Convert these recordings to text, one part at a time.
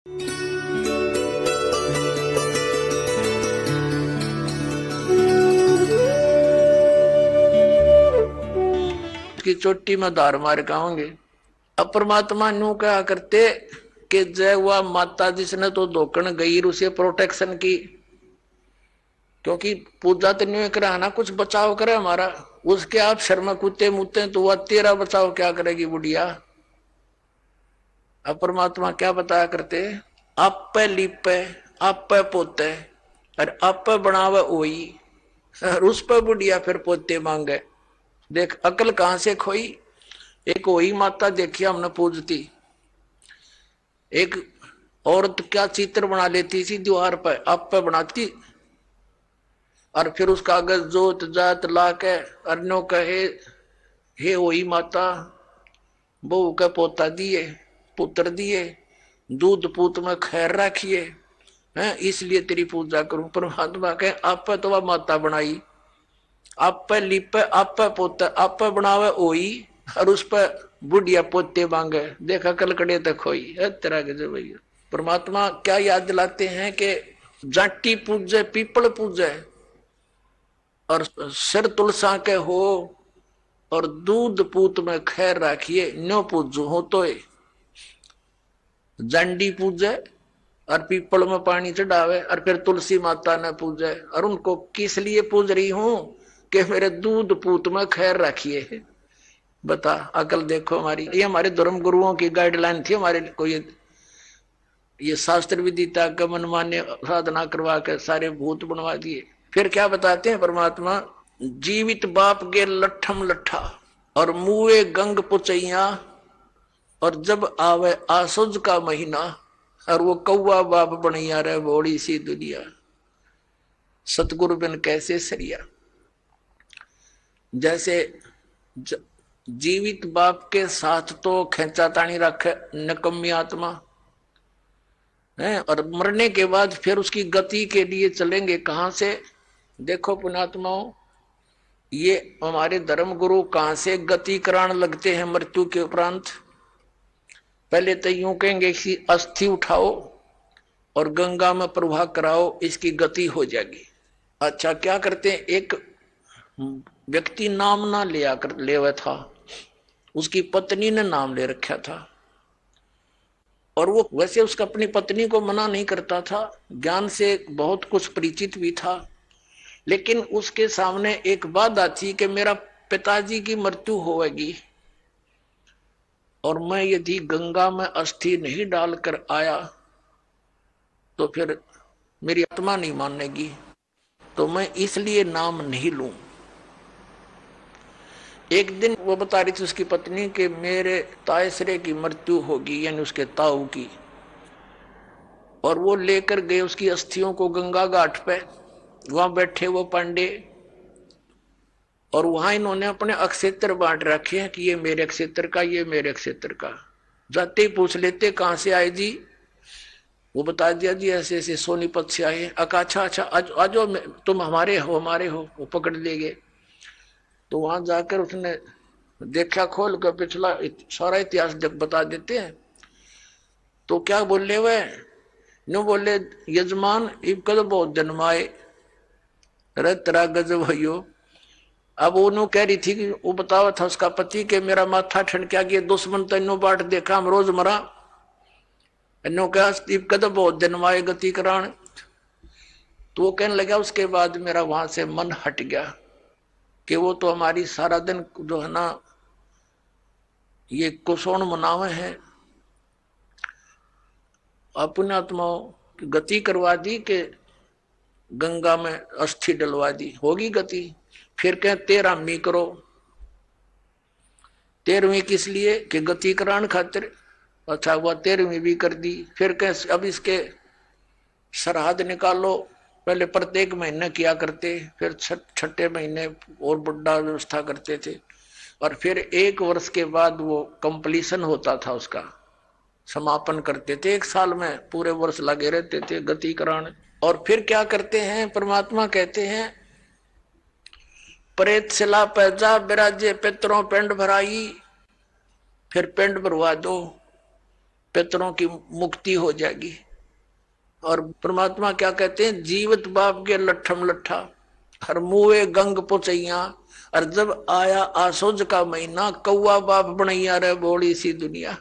की चोटी में धार मार खाओगे। अब परमात्मा न्यू क्या करते कि जय हुआ माता जिसने तो धोकन गई उसे प्रोटेक्शन की, क्योंकि पूजा तो न्यू कराना कुछ बचाव करे हमारा, उसके आप शर्मा कुत्ते मुते तो वह तेरा बचाव क्या करेगी बुढ़िया। अब परमात्मा क्या बताया करते, आप पे लिपे आप पे पोते और आप पे बनावे ओई और उस पर बुढ़िया फिर पोते मांगे। देख अकल कहां से खोई। एक वही माता देखी हमने पूजती, एक औरत क्या चित्र बना लेती थी दीवार पर, आप पे बनाती और फिर उसका कागज जोत जात ला के अन्यों कहे हे वही माता बहू के पोता दिए पुत्र दिए दूध पूत में खैर रखिए है, इसलिए तेरी पूजा करूं। परमात्मा कहे आप पे तो वह माता बनाई, आप पे लिपे आप पे पोते आप पे बनावे ओई और उस पर बुढ़िया पोते मांगे। देखा कलकड़े तक होई है तेरा गजब भैया। परमात्मा क्या याद दिलाते हैं कि जाटी पूजे पीपल पूजे और सिर तुलसा के हो और दूध पूत में खैर राखिए न्यो पूजो हो तो जांडी पूजे और पीपल में पानी चढ़ावे और फिर तुलसी माता ने पूजे। और उनको किस लिए पूज रही हूं कि मेरे दूध पूत में खैर रखिए। बता अकल देखो हमारी। ये हमारे धर्म गुरुओं की गाइडलाइन थी हमारे को, ये शास्त्र विदिता का मनमान्य साधना करवा कर सारे भूत बनवा दिए। फिर क्या बताते हैं परमात्मा, जीवित बाप के लट्ठम लट्ठा और मुए गंग पुचैया और जब आवे आसुज का महीना और वो कौआ बाप बनैया रे बोड़ी सी दुनिया। सतगुरु बिन कैसे सरिया। जैसे जीवित बाप के साथ तो खेचा तानी रखे नकम्मी आत्मा है, और मरने के बाद फिर उसकी गति के लिए चलेंगे कहां से। देखो पुण्यात्माओं, ये हमारे धर्म गुरु कहां से गति कराने लगते हैं मृत्यु के उपरांत। पहले तो यूं कहेंगे कि अस्थि उठाओ और गंगा में प्रवाह कराओ, इसकी गति हो जाएगी। अच्छा क्या करते हैं, एक व्यक्ति नाम ना लिया कर ले हुआ था, उसकी पत्नी ने नाम ले रखा था और वो वैसे उसका अपनी पत्नी को मना नहीं करता था, ज्ञान से बहुत कुछ परिचित भी था, लेकिन उसके सामने एक बाधा थी कि मेरा पिताजी की मृत्यु होगी और मैं यदि गंगा में अस्थि नहीं डालकर आया तो फिर मेरी आत्मा नहीं मानेगी, तो मैं इसलिए नाम नहीं लूं। एक दिन वो बता रही थी उसकी पत्नी कि मेरे तायसरे की मृत्यु होगी, यानी उसके ताऊ की, और वो लेकर गए उसकी अस्थियों को गंगा घाट पे। वहां बैठे वो पांडे और वहां इन्होंने अपने अक्षेत्र बांट रखे हैं कि ये मेरे क्षेत्र का ये मेरे क्षेत्र का। जाते ही पूछ लेते कहां से आए जी, वो बता दिया जी ऐसे ऐसे सोनीपत से आए। अच्छा अच्छा आज तुम हमारे हो वो पकड़ ले गए। तो वहां जाकर उसने देखा खोल कर पिछला सारा इतिहास बता देते हैं। तो क्या बोले वह नो बोले यजमान इब कद बहुत जन्माए रे तेरा गजब भैयो। अब वो कह रही थी कि वो बतावा था उसका पति के मेरा माथा ठनका गया, दुश्मन तो इनो बाट देखा हम रोज मरा, इनो क्या इब कद बहुत जन्माए गति कराण। तो वो कहने लगा उसके बाद मेरा वहां से मन हट गया कि वो तो हमारी सारा दिन जो है ना ये कुशोण मनावे हैं, अपने आत्माओं की गति करवा दी कि गंगा में अस्थि डलवा दी, होगी गति। फिर कह 13वीं करो, 13वीं किस लिए कि गति कराने खातिर। अच्छा हुआ 13वीं भी कर दी। फिर कह अब इसके सरहद निकालो, पहले प्रत्येक महीने किया करते, फिर छठे महीने और बड़ा व्यवस्था करते थे, और फिर 1 वर्ष के बाद वो कंप्लीशन होता था, उसका समापन करते थे। 1 साल में पूरे वर्ष लगे रहते थे गति कराने। और फिर क्या करते हैं परमात्मा कहते हैं प्रेत शिला पैजा बिराजे पितरों पिंड भराई। फिर पिंड भरवा दो पितरों की मुक्ति हो जाएगी। और परमात्मा क्या कहते हैं, जीवत बाप के लट्ठम लट्ठा हर मुए गंग पुचैया। और जब आया आसोज का महीना, कौआ बाप बनैया रे बोली सी दुनिया।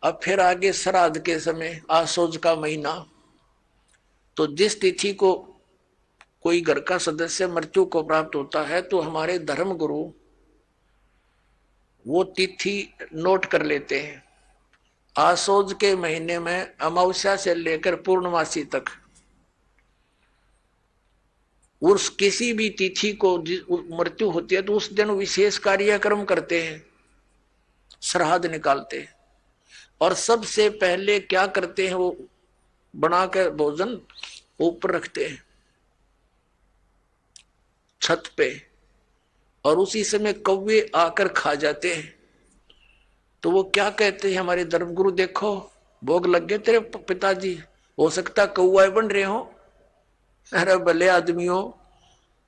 अब फिर आगे श्राद्ध के समय आसोज का महीना, तो जिस तिथि को कोई घर का सदस्य मृत्यु को प्राप्त होता है तो हमारे धर्म गुरु वो तिथि नोट कर लेते हैं। आसोज के महीने में अमावस्या से लेकर पूर्णमासी तक उस किसी भी तिथि को मृत्यु होती है तो उस दिन विशेष कार्यक्रम करते हैं, श्राद्ध निकालते हैं। और सबसे पहले क्या करते हैं, वो बनाकर भोजन ऊपर रखते हैं छत पे, और उसी समय कौवे आकर खा जाते हैं। तो वो क्या कहते हैं हमारे धर्मगुरु, देखो भोग लग गए तेरे पिताजी, हो सकता कौआ बन रहे हो। अरे भले आदमियों,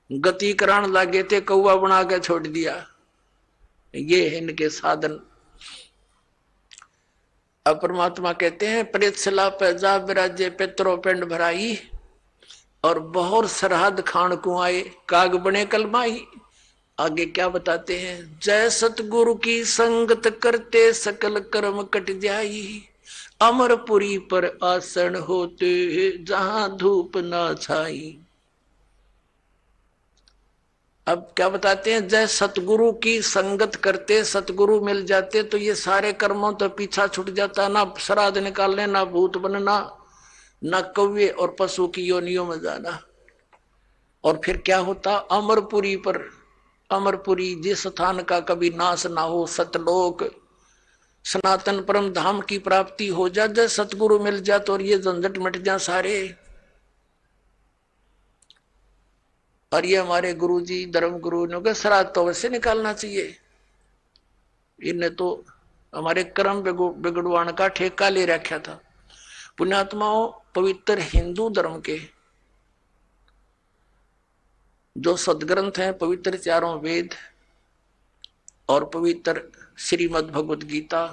गति करान लागे थे, कौआ बना के छोड़ दिया। ये है इनके साधन। अब परमात्मा कहते हैं प्रेत सला पैजा विराजे पितरो पिंड भराई, और बहुत सरहद खान को आए काग बने कलमाई। आगे क्या बताते हैं, जय सतगुरु की संगत करते सकल कर्म कट जाई, अमरपुरी पर आसन होते जहां धूप ना छाई। अब क्या बताते हैं, जय सतगुरु की संगत करते सतगुरु मिल जाते तो ये सारे कर्मों तो पीछा छूट जाता, ना श्राद्ध निकालने, ना भूत बनना, ना कौवे और पशु की योनियों में जाना। और फिर क्या होता, अमरपुरी पर, अमरपुरी जिस स्थान का कभी नाश ना हो, सतलोक सनातन परम धाम की प्राप्ति हो जा, जब सतगुरु मिल जा तो और ये झंझट मिट जा सारे। और ये हमारे गुरुजी धर्म गुरु ने कहा श्राद्ध तो वैसे निकालना चाहिए, इन्हें तो हमारे कर्म बिगड़वान का ठेका ले रखा था। पुण्यात्माओं, पवित्र हिंदू धर्म के जो सदग्रंथ हैं, पवित्र चारों वेद और पवित्र श्रीमद् भगवत गीता,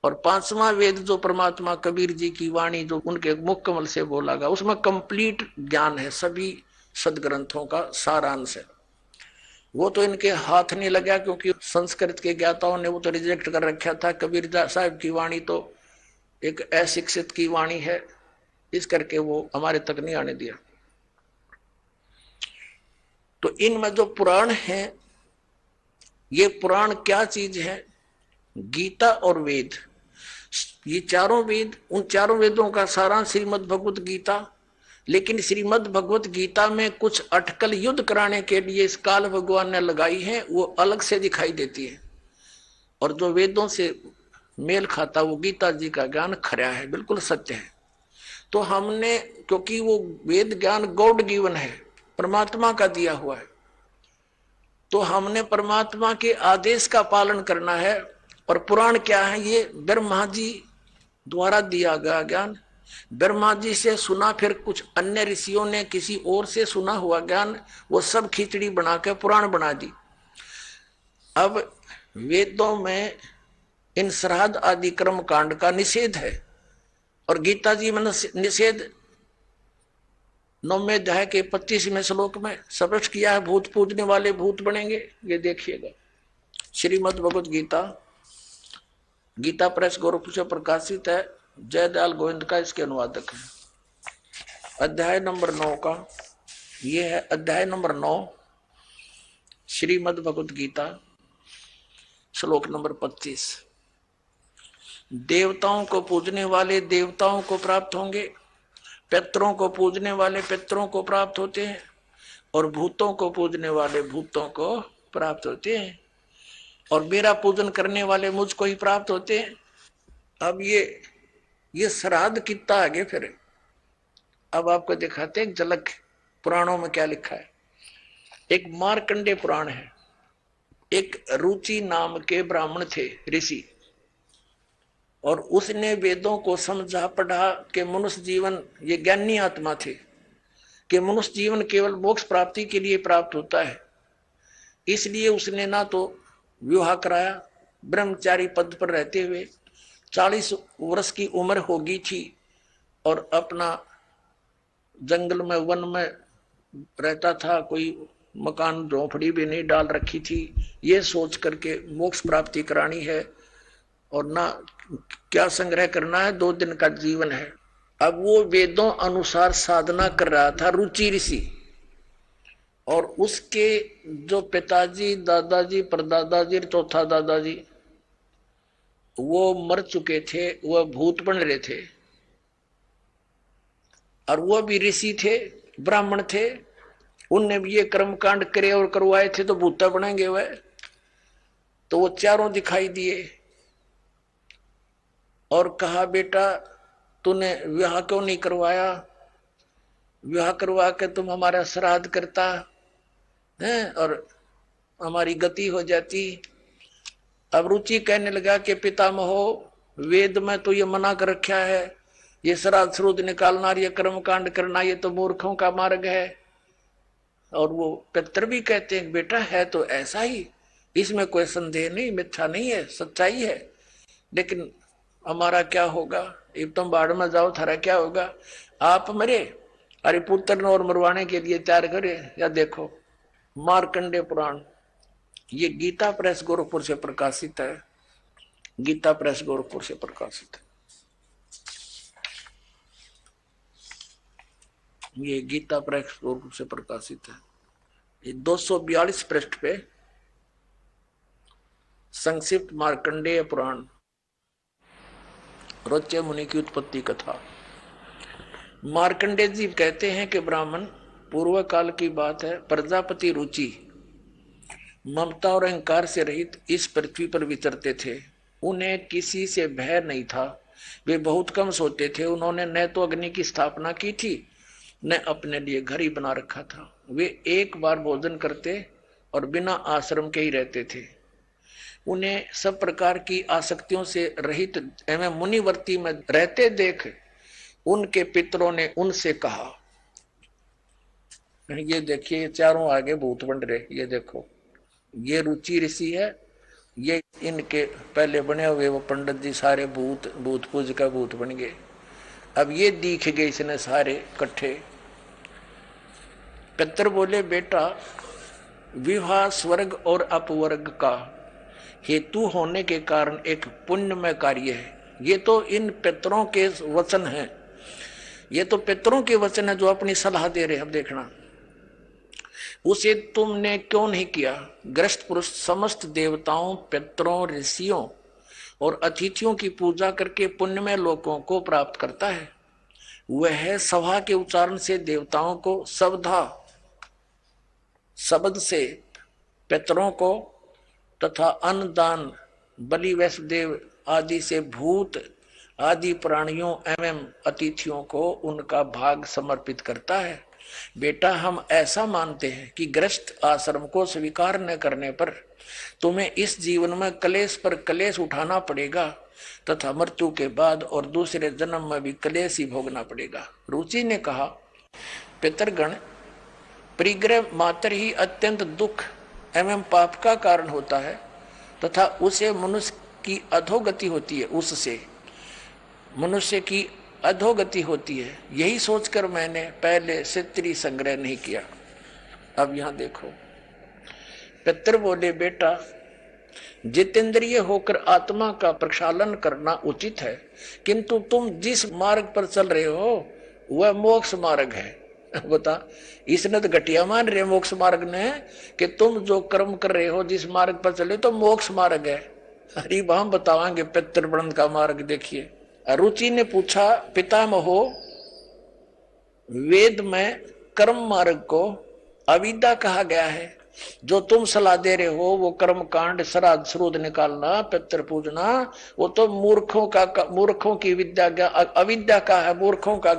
और पांचवा वेद जो परमात्मा कबीर जी की वाणी जो उनके मुख कमल से बोला गया, उसमें कंप्लीट ज्ञान है, सभी सदग्रंथों का सारांश है। वो तो इनके हाथ नहीं लगा क्योंकि संस्कृत के ज्ञाताओं ने वो तो रिजेक्ट कर रखा था। कबीर साहब की वाणी तो एक अशिक्षित की वाणी है, इस करके वो हमारे तक नहीं आने दिया। तो इनमें जो पुराण है, ये पुराण क्या चीज है, गीता और वेद, ये चारों वेद, उन चारों वेदों का सारांश श्रीमद् भगवत गीता। लेकिन श्रीमद् भगवत गीता में कुछ अटकल युद्ध कराने के लिए इस काल भगवान ने लगाई है, वो अलग से दिखाई देती है। और जो वेदों से मेल खाता वो गीता जी का ज्ञान खरा है, बिल्कुल सत्य है। तो हमने, क्योंकि वो वेद ज्ञान गॉड गिवन है, परमात्मा का दिया हुआ है, तो हमने परमात्मा के आदेश का पालन करना है। और पुराण क्या है, ये ब्रह्मा जी द्वारा दिया गया ज्ञान, ब्रह्मा जी से सुना, फिर कुछ अन्य ऋषियों ने किसी और से सुना हुआ ज्ञान, वो सब खिचड़ी बना के पुराण बना दी। अब वेदों में इन श्राद्ध आदि कर्म कांड का निषेध है, और गीता जी में निषेध 9वें अध्याय के 25वें श्लोक में स्पष्ट किया है, भूत पूजने वाले भूत बनेंगे। ये देखिएगा, श्रीमद् भगवत गीता, गीता प्रेस गोरखपुर से प्रकाशित है, जयदयाल गोविंद का इसके अनुवादक है। अध्याय नंबर 9 का ये है, अध्याय नंबर 9 श्रीमद् भगवत गीता, श्लोक नंबर 25। देवताओं को पूजने वाले देवताओं को प्राप्त होंगे, पितरों को पूजने वाले पितरों को प्राप्त होते हैं, और भूतों को पूजने वाले भूतों को प्राप्त होते हैं, और मेरा पूजन करने वाले मुझको ही प्राप्त होते हैं। अब ये श्राद्ध कितना आगे फिर, अब आपको दिखाते हैं एक झलक पुराणों में क्या लिखा है। एक मार्कंडे पुराण है, एक रुचि नाम के ब्राह्मण थे, ऋषि, और उसने वेदों को समझा पढ़ा कि मनुष्य जीवन, ये ज्ञानी आत्मा थे, कि मनुष्य जीवन केवल मोक्ष प्राप्ति के लिए प्राप्त होता है। इसलिए उसने ना तो विवाह कराया, ब्रह्मचारी पद पर रहते हुए 40 वर्ष की उम्र होगी थी और अपना जंगल में वन में रहता था, कोई मकान झोंपड़ी भी नहीं डाल रखी थी, ये सोच करके मोक्ष प्राप्ति करानी है और ना क्या संग्रह करना है, 2 दिन का जीवन है। अब वो वेदों अनुसार साधना कर रहा था रुचि ऋषि, और उसके जो पिताजी, दादाजी, परदादाजी, चौथा दादाजी वो मर चुके थे, वह भूत बन रहे थे और वो भी ऋषि थे, ब्राह्मण थे। उनने भी ये कर्मकांड करे और करवाए थे, तो भूता बनेंगे वह। तो वो चारों दिखाई दिए और कहा, बेटा तूने विवाह क्यों नहीं करवाया? विवाह करवा के तुम हमारा श्राद्ध करता है और हमारी गति हो जाती। अब रुचि कहने लगा कि पितामहो, वेद में तो ये मना कर रखा है, ये श्राद्ध श्रुद्ध निकालना, ये कर्मकांड करना, ये तो मूर्खों का मार्ग है। और वो पितर भी कहते हैं, बेटा है तो ऐसा ही, इसमें कोई संदेह नहीं, मिथ्या नहीं है, सच्चाई है। लेकिन हमारा क्या होगा? अब तुम बाढ़ में जाओ, थारा क्या होगा? आप मरे, अरे पुत्र और मरवाने के लिए तैयार करे। या देखो मार्कंडे पुराण, ये गीता प्रेस गोरखपुर से प्रकाशित है, गीता प्रेस गोरखपुर से प्रकाशित है। ये गीता प्रेस गोरखपुर से प्रकाशित है। ये 242 पृष्ठ पे संक्षिप्त मार्कंडेय पुराण, रोच्य मुनि की उत्पत्ति कथा। मार्कंडेय जी कहते हैं कि ब्राह्मण, पूर्व काल की बात है, प्रजापति रुचि ममता और अहंकार से रहित इस पृथ्वी पर विचरते थे। उन्हें किसी से भय नहीं था, वे बहुत कम सोते थे। उन्होंने न तो अग्नि की स्थापना की थी, न अपने लिए घर ही बना रखा था। वे एक बार भोजन करते और बिना आश्रम के ही रहते थे। उन्हें सब प्रकार की आसक्तियों से रहित एवं मुनिवर्ती में रहते देख उनके पितरों ने उनसे कहा, ये देखिए ये चारों आगे भूत बन रहे, ये देखो ये रुचि ऋषि है, ये इनके पहले बने हुए वो पंडित जी सारे भूत, भूत पूज का भूत बन गए। अब ये दिख गए इसने सारे इकट्ठे। पितर बोले, बेटा विवाह स्वर्ग और अपवर्ग का हेतु होने के कारण एक पुण्यमय कार्य है। ये तो इन पितरों के वचन हैं, ये तो पितरों के वचन है जो अपनी सलाह दे रहे हैं। अब देखना, उसे तुमने क्यों नहीं किया? ग्रस्त पुरुष समस्त देवताओं, पितरों, ऋषियों और अतिथियों की पूजा करके पुण्यमय लोकों को प्राप्त करता है। वह सभा के उच्चारण से देवताओं को, शब्द से पितरों को तथा अन्नदान, बलि, वैष्णदेव आदि से भूत आदि प्राणियों एवं अतिथियों को उनका भाग समर्पित करता है। बेटा, हम ऐसा मानते हैं कि गृहस्थ आश्रम को स्वीकार न करने पर तुम्हें इस जीवन में कलेश पर कलेश उठाना पड़ेगा तथा मृत्यु के बाद और दूसरे जन्म में भी कलेश ही भोगना पड़ेगा। रुचि ने कहा, पितरगण, परिग्रह मात्र ही अत्यंत दुख एवं पाप का कारण होता है तथा उसे मनुष्य की अधोगति होती है, उससे मनुष्य की अधोगति होती है। यही सोचकर मैंने पहले स्त्री संग्रह नहीं किया। अब यहां देखो, पितर बोले, बेटा जितेंद्रिय होकर आत्मा का प्रक्षालन करना उचित है, किंतु तुम जिस मार्ग पर चल रहे हो वह मोक्ष मार्ग है। बता, इसने तो घटिया मान रहे मोक्ष मार्ग ने कि तुम जो कर्म कर रहे हो, जिस मार्ग पर चले तो मोक्ष मार्ग है। अरे हम बतावांगे पितृवृंद का मार्ग। देखिए, रुचि ने पूछा, पितामहो, वेद में कर्म मार्ग को अविद्या कहा गया है, जो तुम सलाह दे रहे हो वो कर्म कांड, श्राद्ध श्रुद्ध निकालना, पितृ पूजना, वो तो मूर्खों की विद्या, अविद्या का है, मूर्खों का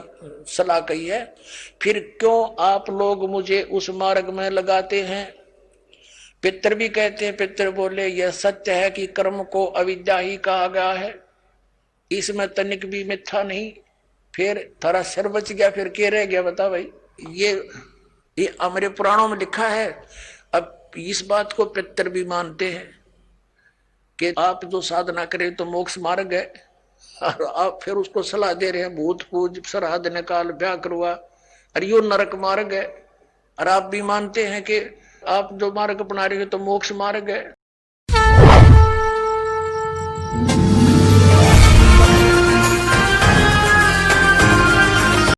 सलाह कही है। फिर क्यों आप लोग मुझे उस मार्ग में लगाते हैं? पितृ भी कहते हैं। पितृ बोले, यह सत्य है कि कर्म को अविद्या ही कहा गया है, इसमें तनिक भी मिथ्या नहीं। फिर थारा सिर बच गया, फिर क्या रह गया? बता भाई, ये हमारे पुराणों में लिखा है। अब इस बात को पितर भी मानते हैं। कि आप जो साधना करें तो मोक्ष मार्ग है, और आप फिर उसको सलाह दे रहे हैं भूत पूज सरहद निकाल ब्याह करवा, और यो नरक मार्ग है। और आप भी मानते हैं कि आप जो मार्ग अपना रहे हो तो मोक्ष मार्ग है।